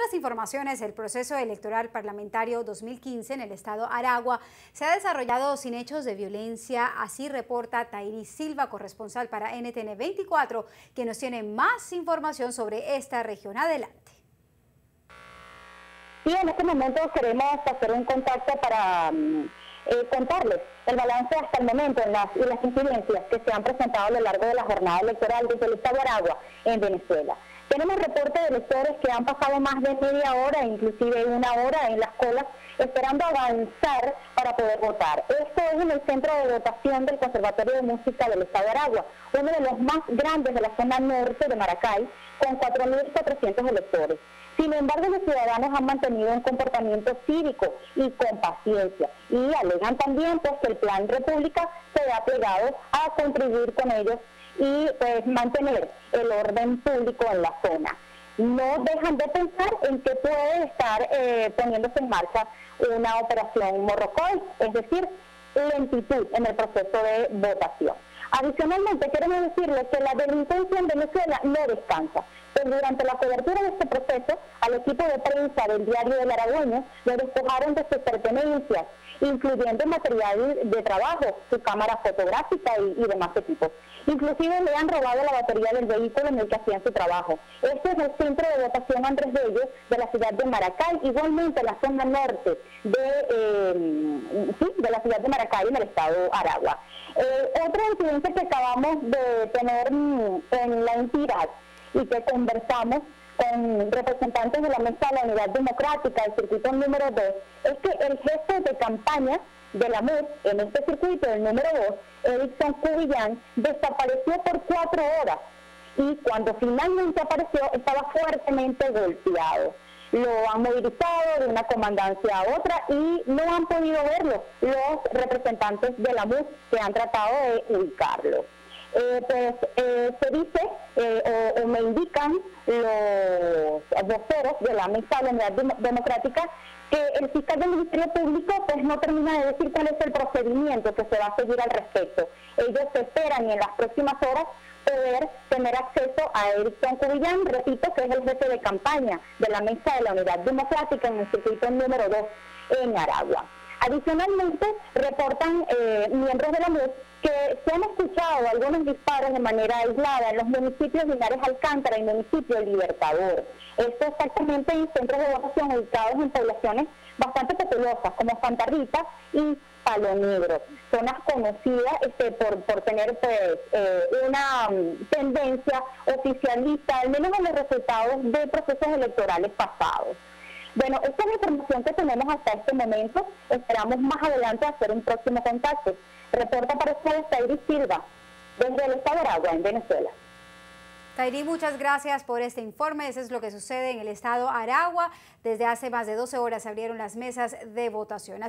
otras informaciones, el proceso electoral parlamentario 2015 en el estado Aragua se ha desarrollado sin hechos de violencia, así reporta Tairí Silva, corresponsal para NTN 24, que nos tiene más información sobre esta región. Adelante. Sí, en este momento queremos hacer un contacto para contarles el balance hasta el momento y las incidencias que se han presentado a lo largo de la jornada electoral desde el estado de Aragua en Venezuela. Tenemos reportes de electores que han pasado más de media hora, inclusive una hora en las colas, esperando avanzar para poder votar. Esto es en el centro de votación del Conservatorio de Música del estado de Aragua, uno de los más grandes de la zona norte de Maracay, con 4.400 electores. Sin embargo, los ciudadanos han mantenido un comportamiento cívico y con paciencia y alegan también pues, que el Plan República se ha plegado a contribuir con ellos y pues mantener el orden público en la zona. No dejan de pensar en que puede estar poniéndose en marcha una operación Morrocoy, es decir, lentitud en el proceso de votación. Adicionalmente, queremos decirles que la delincuencia en Venezuela no descansa. Pues durante la cobertura de este proceso, al equipo de prensa del diario del Aragüeño le despojaron de sus pertenencias, incluyendo material de trabajo, su cámara fotográfica y demás equipos. Inclusive le han robado la batería del vehículo en el que hacían su trabajo. Este es el centro de votación Andrés Bello de la ciudad de Maracay, igualmente la zona norte de la ciudad de Maracay en el estado Aragua. Otra incidencia que acabamos de tener en la entidad y que conversamos con representantes de la Mesa de la Unidad Democrática del circuito número 2, es que el jefe de campaña de la MUD en este circuito, el número 2, Erickson Cubillán, desapareció por 4 horas y cuando finalmente apareció estaba fuertemente golpeado. Lo han movilizado de una comandancia a otra y no han podido verlo los representantes de la MUD que han tratado de ubicarlo. Se dice o me indican los voceros de la Mesa de la Unidad Democrática que el fiscal del Ministerio Público pues no termina de decir cuál es el procedimiento que se va a seguir al respecto. Ellos esperan y en las próximas horas poder tener acceso a Erickson Cubillán, repito, que es el jefe de campaña de la Mesa de la Unidad Democrática en el circuito número 2 en Aragua. Adicionalmente, reportan miembros de la MUD que se han escuchado algunos disparos de manera aislada en los municipios Linares Alcántara y municipio Libertador. Esto exactamente en centros de votación ubicados en poblaciones bastante populosas como Santa Rita y Palo Negro, zonas conocidas por tener pues, una tendencia oficialista, al menos en los resultados de procesos electorales pasados. Bueno, esta es la información que tenemos hasta este momento. Esperamos más adelante hacer un próximo contacto. Reporta para ustedes Tairí Silva, desde el estado de Aragua, en Venezuela. Tairí, muchas gracias por este informe. Eso es lo que sucede en el estado Aragua. Desde hace más de 12 horas se abrieron las mesas de votación.